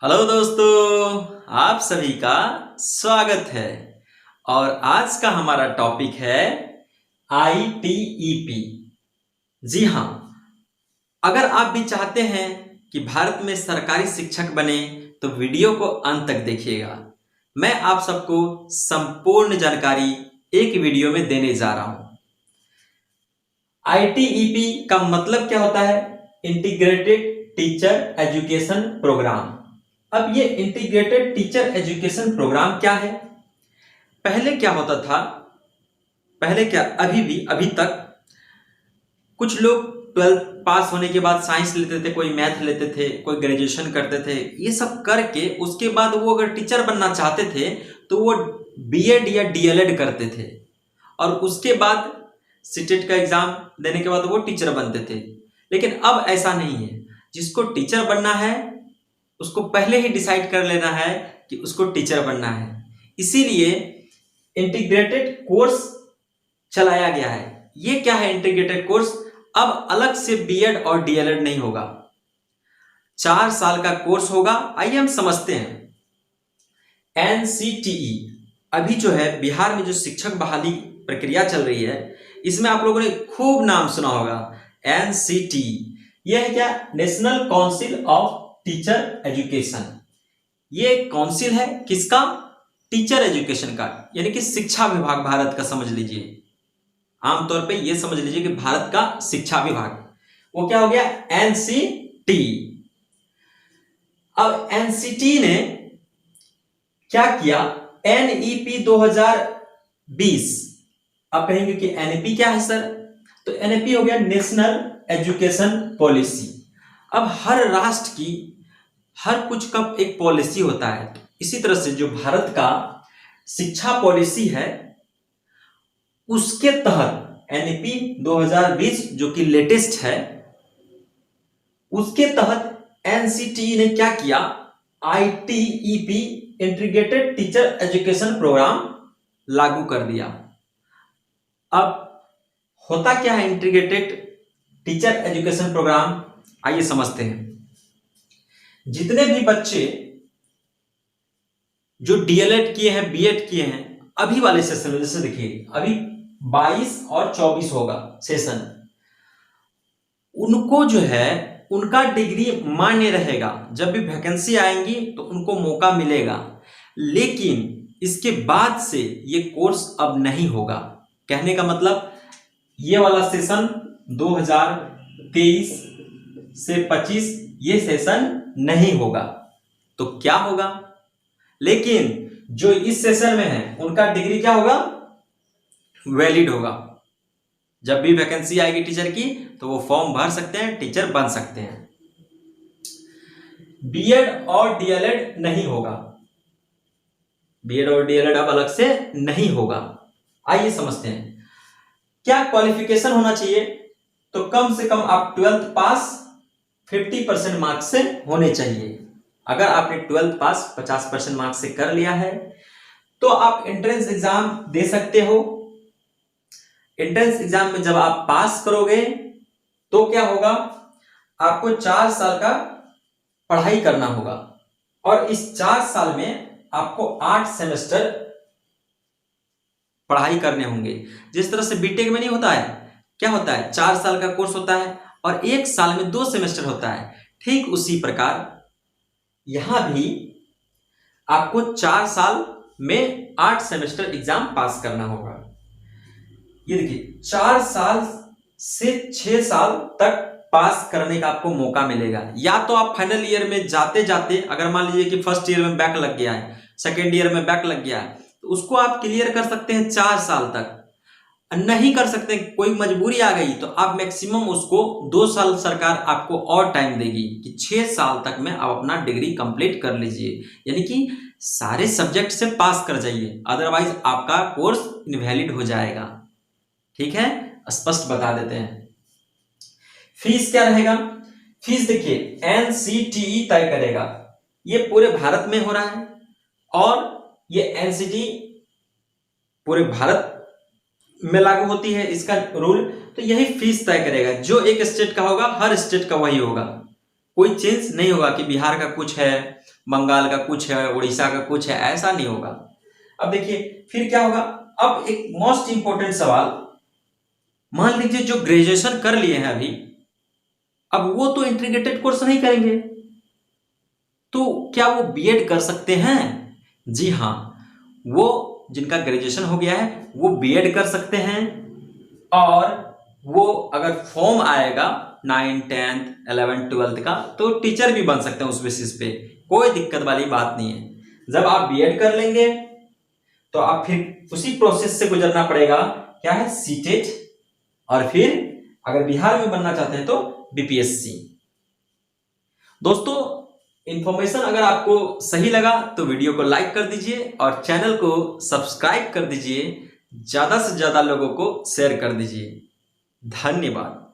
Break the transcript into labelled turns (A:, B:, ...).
A: Hello दोस्तों, आप सभी का स्वागत है। और आज का हमारा टॉपिक है ITEP। जी हाँ, अगर आप भी चाहते हैं कि भारत में सरकारी शिक्षक बने तो वीडियो को अंत तक देखिएगा। मैं आप सबको संपूर्ण जानकारी एक वीडियो में देने जा रहा हूं। ITEP का मतलब क्या होता है? Integrated teacher education programme. अब ये इंटीग्रेटेड टीचर एजुकेशन प्रोग्राम क्या है? पहले क्या होता था? अभी तक कुछ लोग 12th पास होने के बाद साइंस लेते थे, कोई मैथ लेते थे, कोई ग्रेजुएशन करते थे। ये सब करके उसके बाद वो अगर टीचर बनना चाहते थे तो वो बीएड या डीएलएड करते थे और उसके बाद सीटेट का एग्जाम देने के बाद वो टीचर बनते थे। लेकिन अब ऐसा नहीं है। जिसको टीचर बनना है उसको पहले ही डिसाइड कर लेना है कि उसको टीचर बनना है। इसीलिए इंटीग्रेटेड कोर्स चलाया गया है। ये क्या है इंटीग्रेटेड कोर्स? अब अलग से बीएड और डीएलएड नहीं होगा, 4 साल का कोर्स होगा। आइए हम समझते हैं। एनसीटीई अभी जो है बिहार में जो शिक्षक बहाली प्रक्रिया चल रही है, इसमें आप लोगों ने खूब नाम सुना होगा। एनसीटीई यह है क्या? National council of teacher education. ये काउंसिल है किसका? टीचर एजुकेशन का, यानी कि शिक्षा विभाग भारत का। समझ लीजिए, आमतौर पे ये समझ लीजिए कि भारत का शिक्षा विभाग। वो क्या हो गया? एनसीटी। अब एनसीटी ने क्या किया? एनईपी 2020। आप कहेंगे कि एनईपी क्या है सर? तो एनईपी हो गया नेशनल एजुकेशन पॉलिसी। अब हर राष्ट्र की हर कुछ का एक पॉलिसी होता है। इसी तरह से जो भारत का शिक्षा पॉलिसी है उसके तहत एनईपी 2020 जो कि लेटेस्ट है, उसके तहत एनसीटी ने क्या किया? ITEP integrated teacher education programme लागू कर दिया। अब होता क्या है इंटीग्रेटेड टीचर एजुकेशन प्रोग्राम? आइए समझते हैं। जितने भी बच्चे जो डीएलएड किए हैं, बीएड किए हैं, अभी वाले सेशन में, जैसे देखिए अभी 22 और 24 होगा सेशन, उनको जो है उनका डिग्री मान्य रहेगा। जब भी वैकेंसी आएंगी तो उनको मौका मिलेगा। लेकिन इसके बाद से ये कोर्स अब नहीं होगा। कहने का मतलब ये वाला सेशन 2023 से 25 ये सेशन नहीं होगा। तो क्या होगा? लेकिन जो इस सेशन में है उनका डिग्री क्या होगा? वैलिड होगा। जब भी वैकेंसी आएगी टीचर की तो वो फॉर्म भर सकते हैं, टीचर बन सकते हैं। बीएड और डीएलएड नहीं होगा। बीएड और डीएलएड अब अलग से नहीं होगा। आइए समझते हैं क्या क्वालिफिकेशन होना चाहिए। तो कम से कम आप 12th पास 50% मार्क्स से होने चाहिए। अगर आपने 12th पास 50% मार्क्स से कर लिया है तो आप एंट्रेंस एग्जाम दे सकते हो। एंट्रेंस एग्जाम में जब आप पास करोगे तो क्या होगा? आपको 4 साल का पढ़ाई करना होगा और इस 4 साल में आपको 8 सेमेस्टर पढ़ाई करने होंगे। जिस तरह से बीटेक में नहीं होता है, क्या होता है? 4 साल का कोर्स होता है और 1 साल में 2 सेमेस्टर होता है। ठीक उसी प्रकार यहां भी आपको 4 साल में 8 सेमेस्टर एग्जाम पास करना होगा। ये देखिए 4 साल से 6 साल तक पास करने का आपको मौका मिलेगा। या तो आप फाइनल ईयर में जाते जाते, अगर मान लीजिए कि फर्स्ट ईयर में बैक लग गया है, सेकेंड ईयर में बैक लग गया है, तो उसको आप क्लियर कर सकते हैं 4 साल तक। नहीं कर सकते, कोई मजबूरी आ गई, तो आप मैक्सिमम उसको 2 साल सरकार आपको और टाइम देगी कि 6 साल तक में आप अपना डिग्री कंप्लीट कर लीजिए, यानी कि सारे सब्जेक्ट से पास कर जाइए। अदरवाइज आपका कोर्स इनवैलिड हो जाएगा। ठीक है, स्पष्ट बता देते हैं। फीस क्या रहेगा? फीस देखिए एनसीटीई तय करेगा। ये पूरे भारत में हो रहा है और ये एनसीटी पूरे भारत में लागू होती है इसका रूल। तो यही फीस तय करेगा। जो एक स्टेट का होगा हर स्टेट का वही होगा। कोई चेंज नहीं होगा कि बिहार का कुछ है बंगाल का कुछ है, उड़ीसा का कुछ है, ऐसा नहीं होगा। अब देखिए फिर क्या होगा। अब एक मोस्ट इंपॉर्टेंट सवाल, मान लीजिए जो ग्रेजुएशन कर लिए हैं अभी, अब वो तो इंटीग्रेटेड कोर्स नहीं करेंगे, तो क्या वो बीएड कर सकते हैं? जी हाँ, वो जिनका ग्रेजुएशन हो गया है वो बीएड कर सकते हैं, और वो अगर फॉर्म आएगा 9, 10th, 11th, 12th का, तो टीचर भी बन सकते हैं उस बेसिस पे, कोई दिक्कत वाली बात नहीं है। जब आप बीएड कर लेंगे तो आप फिर उसी प्रोसेस से गुजरना पड़ेगा, क्या है, सीटेट, और फिर अगर बिहार में बनना चाहते हैं तो बीपीएससी। दोस्तों, इंफॉर्मेशन अगर आपको सही लगा तो वीडियो को लाइक कर दीजिए और चैनल को सब्सक्राइब कर दीजिए, ज्यादा से ज्यादा लोगों को शेयर कर दीजिए। धन्यवाद।